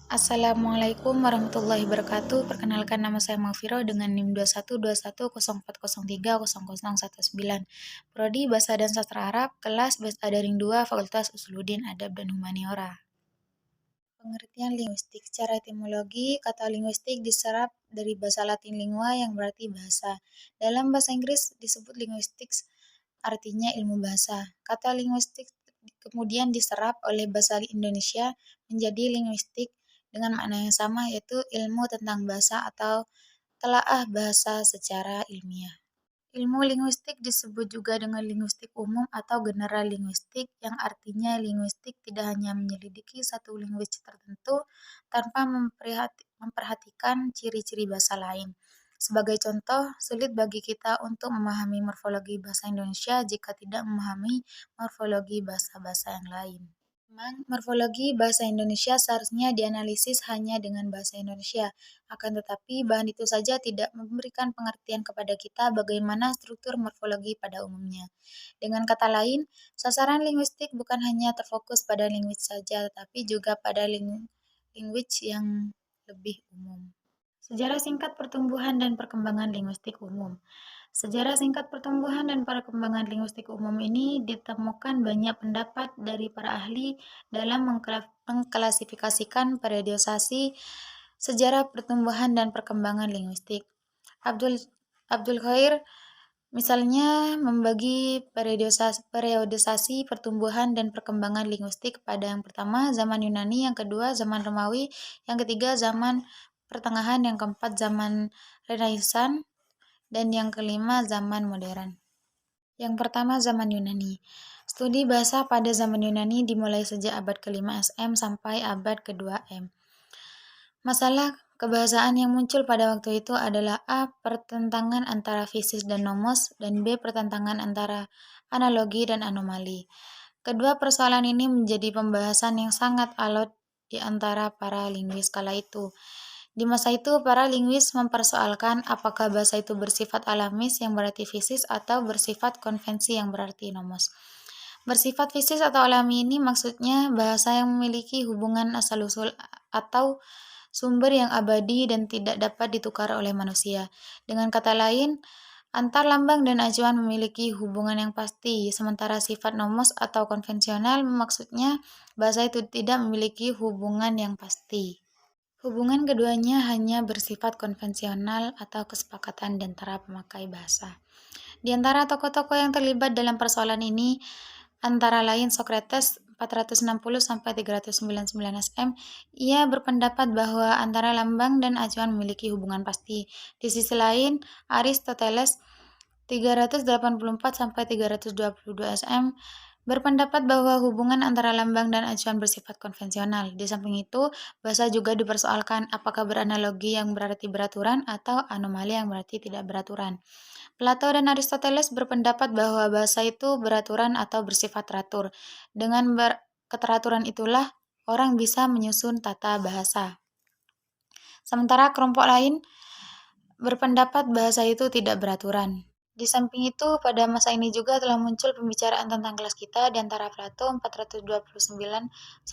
Assalamualaikum warahmatullahi wabarakatuh. Perkenalkan, nama saya Maufiroh dengan NIM 212104030019. Prodi Bahasa dan Sastra Arab, kelas Bahasa Daring 2, Fakultas Usuluddin Adab dan Humaniora. Pengertian linguistik. Secara etimologi, kata linguistik diserap dari bahasa Latin lingua yang berarti bahasa. Dalam bahasa Inggris disebut linguistics, artinya ilmu bahasa. Kata linguistik kemudian diserap oleh bahasa Indonesia menjadi linguistik dengan makna yang sama, yaitu ilmu tentang bahasa atau telaah bahasa secara ilmiah. Ilmu linguistik disebut juga dengan linguistik umum atau general linguistik, yang artinya linguistik tidak hanya menyelidiki satu linguistik tertentu tanpa memperhatikan ciri-ciri bahasa lain. Sebagai contoh, sulit bagi kita untuk memahami morfologi bahasa Indonesia jika tidak memahami morfologi bahasa-bahasa yang lain. Memang, morfologi bahasa Indonesia seharusnya dianalisis hanya dengan bahasa Indonesia, akan tetapi bahan itu saja tidak memberikan pengertian kepada kita bagaimana struktur morfologi pada umumnya. Dengan kata lain, sasaran linguistik bukan hanya terfokus pada linguis saja, tetapi juga pada linguis yang lebih umum. Sejarah singkat pertumbuhan dan perkembangan linguistik umum. Sejarah singkat pertumbuhan dan perkembangan linguistik umum ini ditemukan banyak pendapat dari para ahli dalam mengklasifikasikan periodisasi sejarah pertumbuhan dan perkembangan linguistik. Abdul Khair misalnya membagi periodisasi pertumbuhan dan perkembangan linguistik pada yang pertama zaman Yunani, yang kedua zaman Romawi, yang ketiga zaman pertengahan, yang keempat zaman Renaissance, dan yang kelima zaman modern. Yang pertama, zaman Yunani. Studi bahasa pada zaman Yunani dimulai sejak abad ke-5 SM sampai abad ke-2 M. Masalah kebahasaan yang muncul pada waktu itu adalah A. Pertentangan antara fisis dan nomos, dan B. Pertentangan antara analogi dan anomali. Kedua persoalan ini menjadi pembahasan yang sangat alot di antara para linguis kala itu. Di masa itu, para linguis mempersoalkan apakah bahasa itu bersifat alamis yang berarti fisis atau bersifat konvensi yang berarti nomos. Bersifat fisis atau alami ini maksudnya bahasa yang memiliki hubungan asal-usul atau sumber yang abadi dan tidak dapat ditukar oleh manusia. Dengan kata lain, antar lambang dan acuan memiliki hubungan yang pasti, sementara sifat nomos atau konvensional maksudnya bahasa itu tidak memiliki hubungan yang pasti. Hubungan keduanya hanya bersifat konvensional atau kesepakatan di antara pemakai bahasa. Di antara tokoh-tokoh yang terlibat dalam persoalan ini, antara lain Socrates 460-399 SM, ia berpendapat bahwa antara lambang dan acuan memiliki hubungan pasti. Di sisi lain, Aristoteles 384-322 SM berpendapat bahwa hubungan antara lambang dan acuan bersifat konvensional. Di samping itu, bahasa juga dipersoalkan apakah beranalogi yang berarti beraturan atau anomali yang berarti tidak beraturan. Plato dan Aristoteles berpendapat bahwa bahasa itu beraturan atau bersifat teratur. Dengan keteraturan itulah orang bisa menyusun tata bahasa. Sementara kelompok lain berpendapat bahasa itu tidak beraturan. Di samping itu, pada masa ini juga telah muncul pembicaraan tentang kelas kita di antara Plato 429-347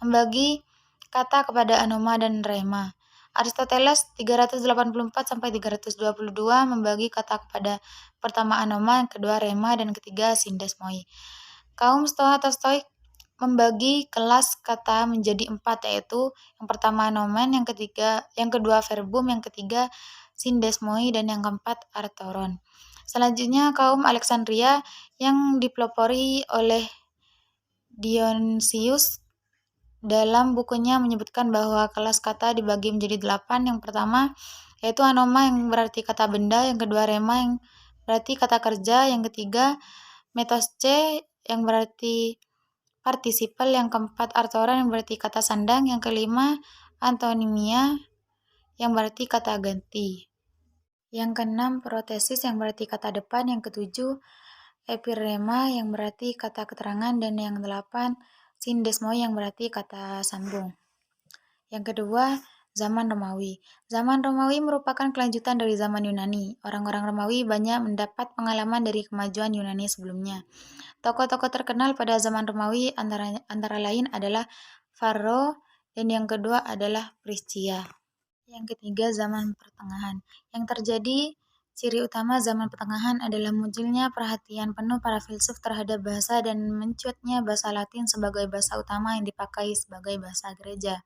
membagi kata kepada anoma dan rema. Aristoteles 384-322 membagi kata kepada pertama anoma, yang kedua rema, dan ketiga sindesmoi. Kaum Stoa atau Stoik membagi kelas kata menjadi 4, yaitu yang pertama nomen, yang kedua verbum, yang ketiga sindesmoi, dan yang keempat artoron. Selanjutnya kaum Alexandria yang dipelopori oleh Dionysius dalam bukunya menyebutkan bahwa kelas kata dibagi menjadi 8. Yang pertama yaitu anoma yang berarti kata benda, yang kedua rema yang berarti kata kerja, yang ketiga metosce yang berarti partisipal, yang keempat artoron yang berarti kata sandang, yang kelima antonimia yang berarti kata ganti, yang keenam protesis yang berarti kata depan, yang ketujuh epirema yang berarti kata keterangan, dan yang delapan sindesmoi yang berarti kata sambung. Yang kedua, zaman Romawi. Zaman Romawi merupakan kelanjutan dari zaman Yunani. Orang-orang Romawi banyak mendapat pengalaman dari kemajuan Yunani sebelumnya. Tokoh-tokoh terkenal pada zaman Romawi antara lain adalah Varro, dan yang kedua adalah Priscilla. Yang ketiga, zaman pertengahan. Yang terjadi ciri utama zaman pertengahan adalah munculnya perhatian penuh para filsuf terhadap bahasa dan mencuatnya bahasa Latin sebagai bahasa utama yang dipakai sebagai bahasa gereja,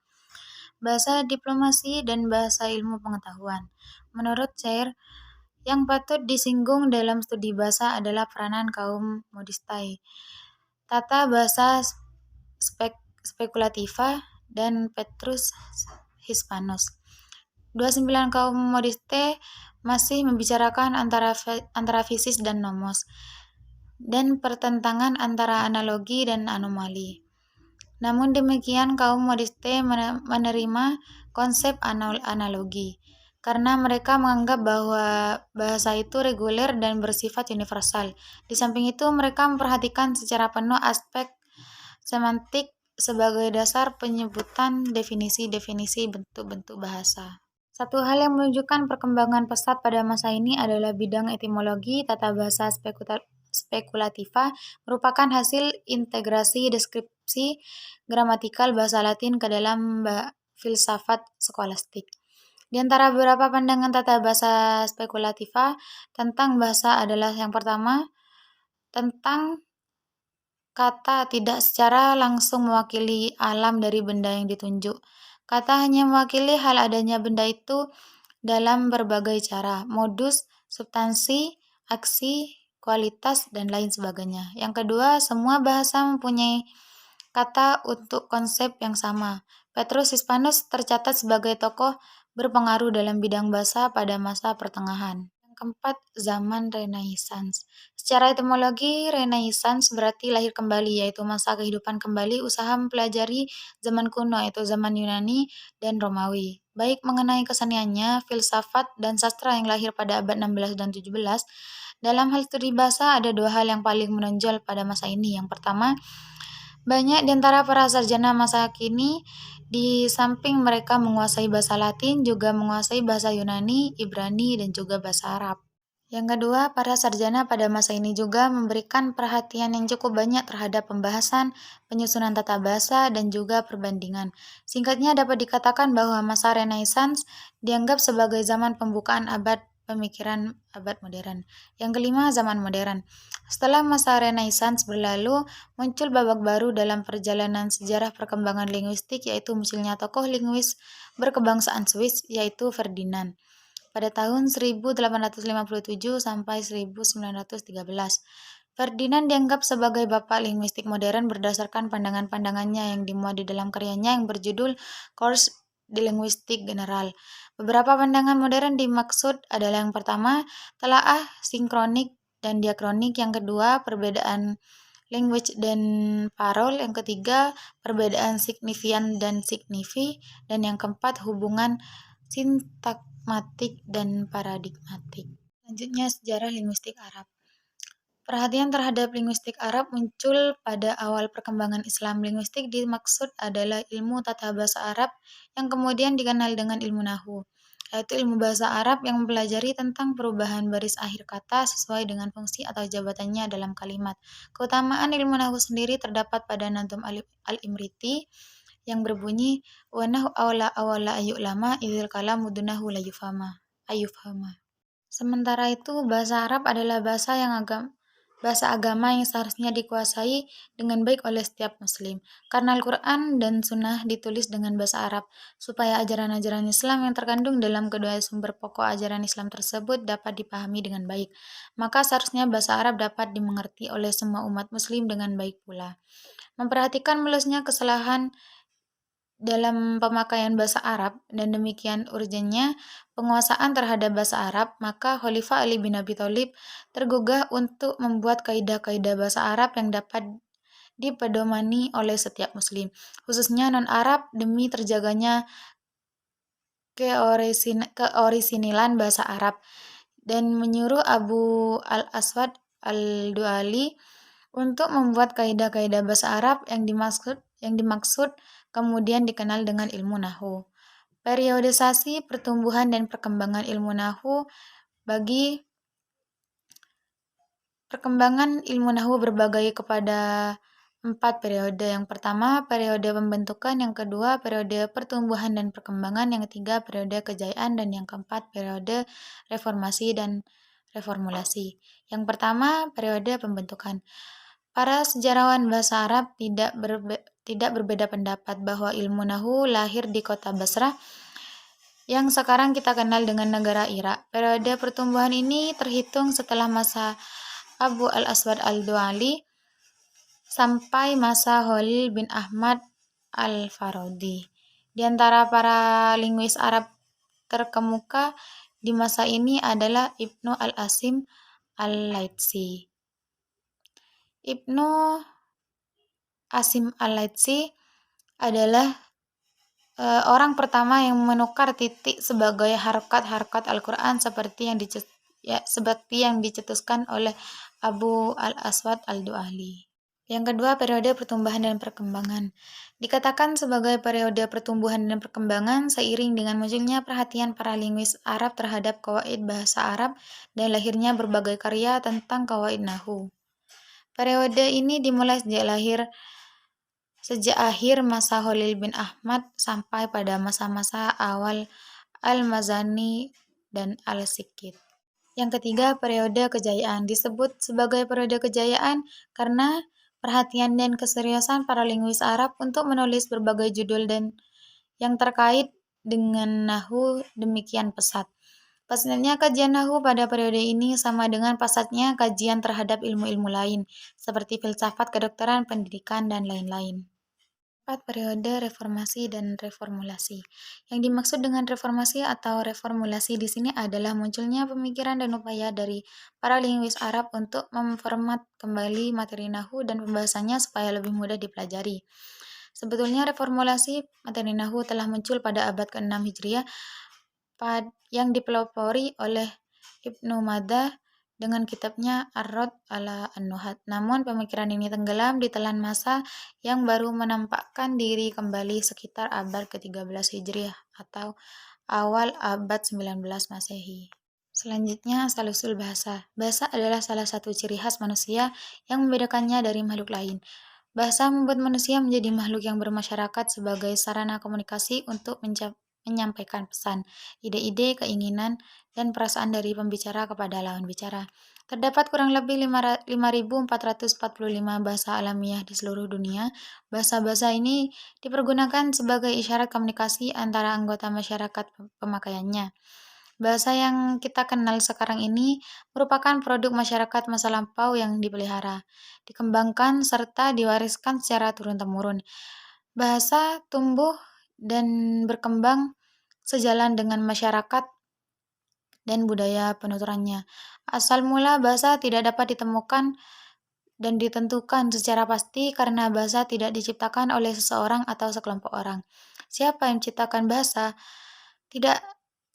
bahasa diplomasi, dan bahasa ilmu pengetahuan. Menurut Chair, yang patut disinggung dalam studi bahasa adalah peranan kaum modistai, tata bahasa spekulativa, dan Petrus Hispanus. 29 kaum modiste masih membicarakan antara fisis dan nomos, dan pertentangan antara analogi dan anomali. Namun demikian, kaum modiste menerima konsep analogi, karena mereka menganggap bahwa bahasa itu reguler dan bersifat universal. Di samping itu, mereka memperhatikan secara penuh aspek semantik sebagai dasar penyebutan definisi-definisi bentuk-bentuk bahasa. Satu hal yang menunjukkan perkembangan pesat pada masa ini adalah bidang etimologi. Tata bahasa spekulativa merupakan hasil integrasi deskripsi gramatikal bahasa Latin ke dalam filsafat skolastik. Di antara beberapa pandangan tata bahasa spekulativa tentang bahasa adalah yang pertama, tentang kata tidak secara langsung mewakili alam dari benda yang ditunjuk. Kata hanya mewakili hal adanya benda itu dalam berbagai cara, modus, substansi, aksi, kualitas, dan lain sebagainya. Yang kedua, semua bahasa mempunyai kata untuk konsep yang sama. Petrus Hispanus tercatat sebagai tokoh berpengaruh dalam bidang bahasa pada masa pertengahan. Yang keempat, zaman Renaissance. Secara etimologi, Renaissance berarti lahir kembali, yaitu masa kehidupan kembali, usaha mempelajari zaman kuno, yaitu zaman Yunani dan Romawi. Baik mengenai keseniannya, filsafat, dan sastra yang lahir pada abad 16 dan 17. Dalam hal studi bahasa, ada dua hal yang paling menonjol pada masa ini. Yang pertama, banyak di antara para sarjana masa kini, di samping mereka menguasai bahasa Latin, juga menguasai bahasa Yunani, Ibrani, dan juga bahasa Arab. Yang kedua, para sarjana pada masa ini juga memberikan perhatian yang cukup banyak terhadap pembahasan, penyusunan tata bahasa, dan juga perbandingan. Singkatnya dapat dikatakan bahwa masa Renaissance dianggap sebagai zaman pembukaan abad pemikiran abad modern. Yang kelima, zaman modern. Setelah masa Renaissance berlalu, muncul babak baru dalam perjalanan sejarah perkembangan linguistik, yaitu munculnya tokoh linguis berkebangsaan Swiss, yaitu Ferdinand, pada tahun 1857 sampai 1913. Ferdinand dianggap sebagai bapak linguistik modern berdasarkan pandangan-pandangannya yang dimuat di dalam karyanya yang berjudul Cours de Linguistique General. Beberapa pandangan modern dimaksud adalah yang pertama, telaah sinkronik dan diakronik, yang kedua, perbedaan language dan parol, yang ketiga, perbedaan signifian dan signifi, dan yang keempat, hubungan sintakmatik dan paradigmatik. Selanjutnya, sejarah linguistik Arab. Perhatian terhadap linguistik Arab muncul pada awal perkembangan Islam. Linguistik dimaksud adalah ilmu tata bahasa Arab yang kemudian dikenal dengan ilmu nahwu, yaitu ilmu bahasa Arab yang mempelajari tentang perubahan baris akhir kata sesuai dengan fungsi atau jabatannya dalam kalimat. Keutamaan ilmu nahwu sendiri terdapat pada Nadhum al-Imriti yang berbunyi wa nahu awla ayyu'lama idzil kalamu dunahu la yufhama. Sementara itu, bahasa Arab adalah bahasa agama yang seharusnya dikuasai dengan baik oleh setiap muslim, karena Al-Quran dan Sunnah ditulis dengan bahasa Arab, supaya ajaran-ajaran Islam yang terkandung dalam kedua sumber pokok ajaran Islam tersebut dapat dipahami dengan baik. Maka seharusnya bahasa Arab dapat dimengerti oleh semua umat muslim dengan baik pula. Memperhatikan meluasnya kesalahan dalam pemakaian bahasa Arab dan demikian urgennya penguasaan terhadap bahasa Arab, maka Khalifah Ali bin Abi Thalib tergugah untuk membuat kaidah-kaidah bahasa Arab yang dapat dipedomani oleh setiap muslim, khususnya non-Arab, demi terjaganya keorisinilan bahasa Arab, dan menyuruh Abu al-Aswad al-Du'ali untuk membuat kaidah-kaidah bahasa Arab yang dimaksud kemudian dikenal dengan ilmu nahwu. Periodisasi pertumbuhan dan perkembangan ilmu nahwu. Bagi perkembangan ilmu nahwu berbagai kepada 4 periode. Yang pertama, periode pembentukan, yang kedua, periode pertumbuhan dan perkembangan, yang ketiga, periode kejayaan, dan yang keempat, periode reformasi dan reformulasi. Yang pertama, periode pembentukan. Para sejarawan bahasa Arab tidak berbeda pendapat bahwa ilmu nahu lahir di kota Basrah yang sekarang kita kenal dengan negara Irak. Periode pertumbuhan ini terhitung setelah masa Abu al-Aswad al-Du'ali sampai masa Khalil bin Ahmad al-Farabi. Di antara para linguis Arab terkemuka di masa ini adalah Ibnu al-Asim al-Laitsi. Ibnu Asim al-Laitsi adalah orang pertama yang menukar titik sebagai harkat-harkat Al-Quran seperti yang dicetuskan oleh Abu al-Aswad al-Du'ali. Yang kedua, periode pertumbuhan dan perkembangan. Dikatakan sebagai periode pertumbuhan dan perkembangan seiring dengan munculnya perhatian para linguis Arab terhadap kawaid bahasa Arab dan lahirnya berbagai karya tentang kawaid nahu. Periode ini dimulai sejak akhir masa Khalil bin Ahmad sampai pada masa-masa awal Al-Mazani dan Al-Sikit. Yang ketiga, periode kejayaan. Disebut sebagai periode kejayaan karena perhatian dan keseriusan para linguis Arab untuk menulis berbagai judul dan yang terkait dengan nahu demikian pesat. Pesatnya kajian nahu pada periode ini sama dengan pesatnya kajian terhadap ilmu-ilmu lain, seperti filsafat, kedokteran, pendidikan, dan lain-lain. 4. Periode reformasi dan reformulasi. Yang dimaksud dengan reformasi atau reformulasi di sini adalah munculnya pemikiran dan upaya dari para linguis Arab untuk memformat kembali materi nahu dan pembahasannya supaya lebih mudah dipelajari. Sebetulnya reformulasi materi nahu telah muncul pada abad ke-6 Hijriah yang dipelopori oleh Ibnu Madah dengan kitabnya Ar-Radd ala An-Nuhat. Namun pemikiran ini tenggelam di telan masa yang baru menampakkan diri kembali sekitar abad ke-13 Hijriah atau awal abad 19 Masehi. Selanjutnya, asal-usul bahasa. Bahasa adalah salah satu ciri khas manusia yang membedakannya dari makhluk lain. Bahasa membuat manusia menjadi makhluk yang bermasyarakat sebagai sarana komunikasi untuk menyampaikan pesan, ide-ide, keinginan, dan perasaan dari pembicara kepada lawan bicara. Terdapat kurang lebih 5.445 bahasa alamiah di seluruh dunia. Bahasa-bahasa ini dipergunakan sebagai isyarat komunikasi antara anggota masyarakat pemakaiannya. Bahasa yang kita kenal sekarang ini merupakan produk masyarakat masa lampau yang dipelihara, dikembangkan, serta diwariskan secara turun-temurun. Bahasa tumbuh dan berkembang sejalan dengan masyarakat dan budaya penuturannya. Asal mula bahasa tidak dapat ditemukan dan ditentukan secara pasti karena bahasa tidak diciptakan oleh seseorang atau sekelompok orang. Siapa yang menciptakan bahasa? Tidak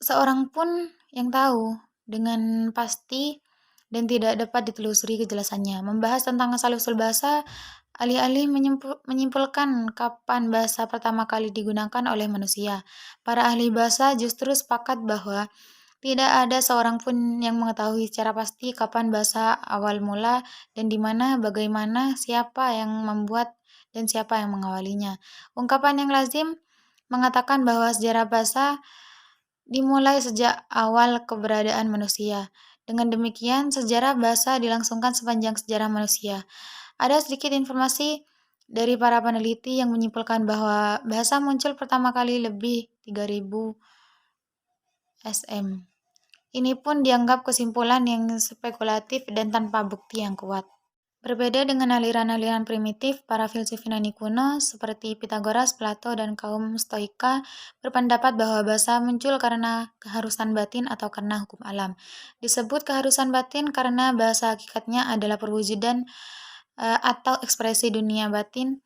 seorang pun yang tahu dengan pasti dan tidak dapat ditelusuri kejelasannya. Membahas tentang asal-usul bahasa, alih-alih menyimpulkan kapan bahasa pertama kali digunakan oleh manusia. Para ahli bahasa justru sepakat bahwa tidak ada seorang pun yang mengetahui secara pasti kapan bahasa awal mula dan di mana, bagaimana, siapa yang membuat, dan siapa yang mengawalinya. Ungkapan yang lazim mengatakan bahwa sejarah bahasa dimulai sejak awal keberadaan manusia. Dengan demikian, sejarah bahasa dilangsungkan sepanjang sejarah manusia. Ada sedikit informasi dari para peneliti yang menyimpulkan bahwa bahasa muncul pertama kali lebih 3000 SM. Ini pun dianggap kesimpulan yang spekulatif dan tanpa bukti yang kuat. Berbeda dengan aliran-aliran primitif, para filsuf Yunani kuno seperti Pitagoras, Plato, dan kaum Stoika berpendapat bahwa bahasa muncul karena keharusan batin atau karena hukum alam. Disebut keharusan batin karena bahasa hakikatnya adalah perwujudan atau ekspresi dunia batin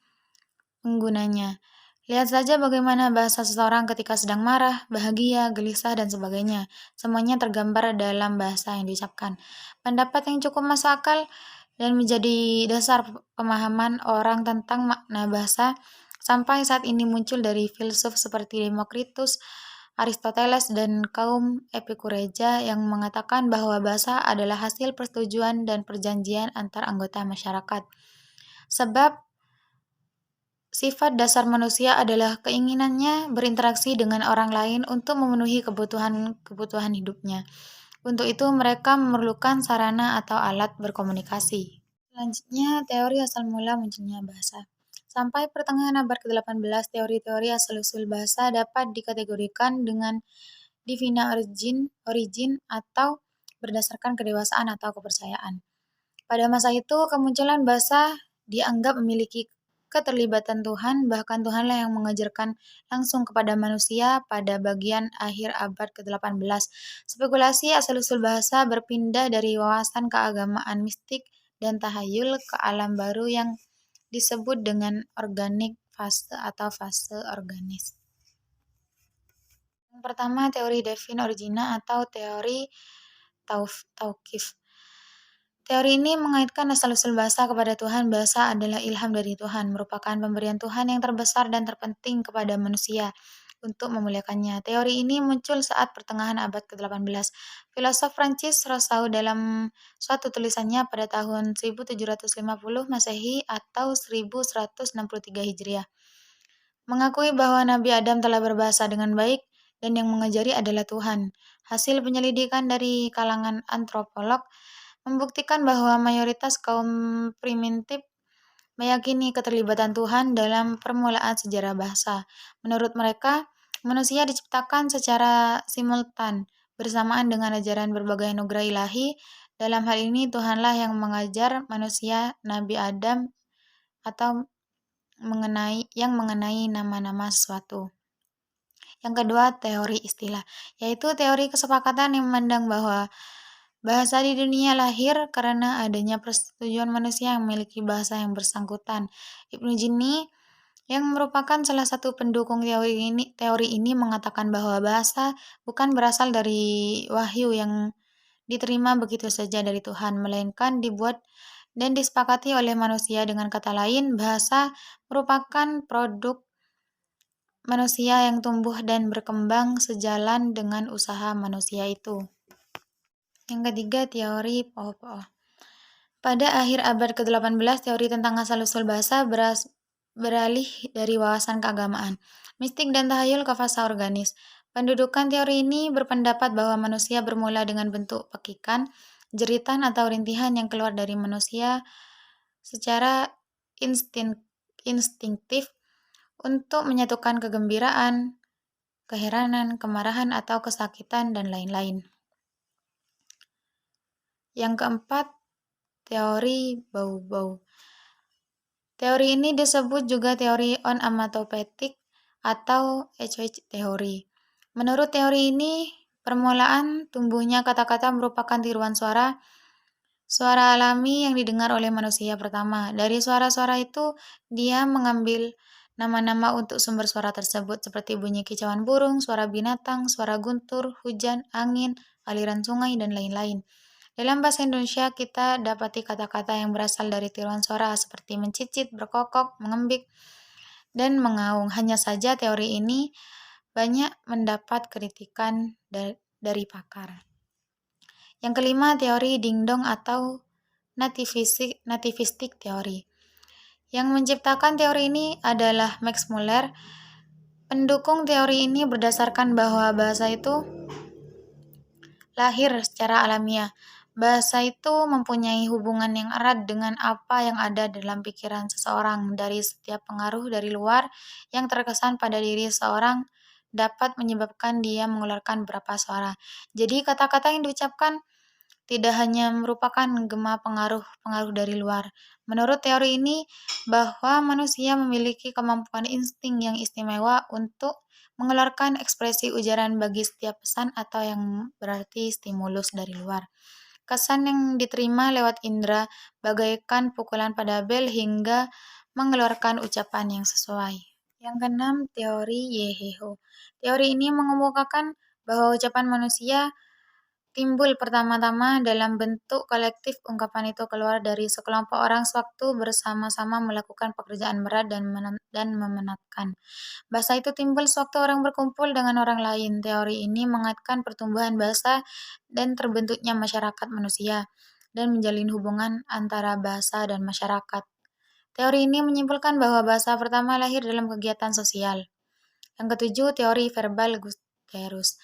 penggunanya. Lihat saja bagaimana bahasa seseorang ketika sedang marah, bahagia, gelisah, dan sebagainya. Semuanya tergambar dalam bahasa yang diucapkan. Pendapat yang cukup masuk akal dan menjadi dasar pemahaman orang tentang makna bahasa sampai saat ini muncul dari filsuf seperti Demokritus, Aristoteles, dan kaum Epikureja yang mengatakan bahwa bahasa adalah hasil persetujuan dan perjanjian antar anggota masyarakat. Sebab Sifat dasar manusia adalah keinginannya berinteraksi dengan orang lain untuk memenuhi kebutuhan hidupnya. Untuk itu mereka memerlukan sarana atau alat berkomunikasi. Selanjutnya, teori asal mula munculnya bahasa. Sampai pertengahan abad ke-18, teori-teori asal-usul bahasa dapat dikategorikan dengan divina origin atau berdasarkan kedewasaan atau kepercayaan. Pada masa itu, kemunculan bahasa dianggap memiliki keterlibatan Tuhan, bahkan Tuhanlah yang mengajarkan langsung kepada manusia pada bagian akhir abad ke-18. Spekulasi asal-usul bahasa berpindah dari wawasan keagamaan mistik dan tahayul ke alam baru yang disebut dengan organik fase atau fase organis. Yang pertama, teori Devin Origina atau teori Tauqif. Teori ini mengaitkan asal-usul bahasa kepada Tuhan. Bahasa adalah ilham dari Tuhan, merupakan pemberian Tuhan yang terbesar dan terpenting kepada manusia untuk memuliakannya. Teori ini muncul saat pertengahan abad ke-18. Filosof Prancis Rousseau dalam suatu tulisannya pada tahun 1750 Masehi atau 1163 Hijriah mengakui bahwa Nabi Adam telah berbahasa dengan baik dan yang mengajari adalah Tuhan. Hasil penyelidikan dari kalangan antropolog membuktikan bahwa mayoritas kaum primitif meyakini keterlibatan Tuhan dalam permulaan sejarah bahasa. Menurut mereka, manusia diciptakan secara simultan bersamaan dengan ajaran berbagai anugerah ilahi. Dalam hal ini, Tuhanlah yang mengajar manusia Nabi Adam atau mengenai nama-nama sesuatu. Yang kedua, teori istilah, yaitu teori kesepakatan yang memandang bahwa bahasa di dunia lahir karena adanya persetujuan manusia yang memiliki bahasa yang bersangkutan. Ibnu Jinni yang merupakan salah satu pendukung teori ini mengatakan bahwa bahasa bukan berasal dari wahyu yang diterima begitu saja dari Tuhan, melainkan dibuat dan disepakati oleh manusia. Dengan kata lain, bahasa merupakan produk manusia yang tumbuh dan berkembang sejalan dengan usaha manusia itu. Yang ketiga, teori Poho-Poho. Pada akhir abad ke-18, teori tentang asal-usul bahasa beralih dari wawasan keagamaan, mistik dan tahayul ke fase organis. Pendudukan teori ini berpendapat bahwa manusia bermula dengan bentuk pekikan, jeritan atau rintihan yang keluar dari manusia secara instinktif untuk menyatukan kegembiraan, keheranan, kemarahan, atau kesakitan, dan lain-lain. Yang keempat, teori bau-bau. Teori ini disebut juga teori onomatopetik atau HH teori. Menurut teori ini, permulaan tumbuhnya kata-kata merupakan tiruan suara alami yang didengar oleh manusia pertama. Dari suara-suara itu, dia mengambil nama-nama untuk sumber suara tersebut, seperti bunyi kicauan burung, suara binatang, suara guntur, hujan, angin, aliran sungai, dan lain-lain. Dalam bahasa Indonesia, kita dapati kata-kata yang berasal dari tiruan suara seperti mencicit, berkokok, mengembik, dan mengaung. Hanya saja teori ini banyak mendapat kritikan dari pakar. Yang kelima, teori dingdong atau nativistik teori. Yang menciptakan teori ini adalah Max Muller. Pendukung teori ini berdasarkan bahwa bahasa itu lahir secara alamiah. Bahasa itu mempunyai hubungan yang erat dengan apa yang ada dalam pikiran seseorang. Dari setiap pengaruh dari luar yang terkesan pada diri seseorang dapat menyebabkan dia mengeluarkan beberapa suara. Jadi kata-kata yang diucapkan tidak hanya merupakan gema pengaruh dari luar. Menurut teori ini, bahwa manusia memiliki kemampuan insting yang istimewa untuk mengeluarkan ekspresi ujaran bagi setiap pesan atau yang berarti stimulus dari luar. Kesan yang diterima lewat indera bagaikan pukulan pada bel hingga mengeluarkan ucapan yang sesuai. Yang keenam, teori Yeheho. Teori ini mengemukakan bahwa ucapan manusia timbul pertama-tama dalam bentuk kolektif. Ungkapan itu keluar dari sekelompok orang sewaktu bersama-sama melakukan pekerjaan berat dan memenatkan. Bahasa itu timbul sewaktu orang berkumpul dengan orang lain. Teori ini mengaitkan pertumbuhan bahasa dan terbentuknya masyarakat manusia dan menjalin hubungan antara bahasa dan masyarakat. Teori ini menyimpulkan bahwa bahasa pertama lahir dalam kegiatan sosial. Yang ketujuh, teori verbal Guterus.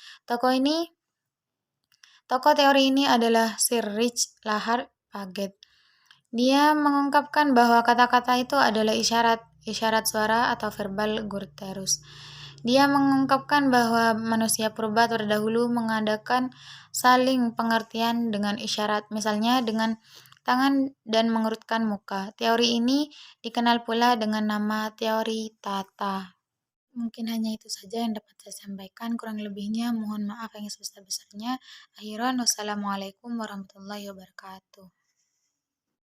Tokoh teori ini adalah Sir Rich Lahar Paget. Dia mengungkapkan bahwa kata-kata itu adalah isyarat suara atau verbal Guterus. Dia mengungkapkan bahwa manusia purba terdahulu mengadakan saling pengertian dengan isyarat, misalnya dengan tangan dan mengerutkan muka. Teori ini dikenal pula dengan nama teori Tata. Mungkin hanya itu saja yang dapat saya sampaikan. Kurang lebihnya mohon maaf yang sebesar-besarnya. Akhiran, wassalamualaikum warahmatullahi wabarakatuh.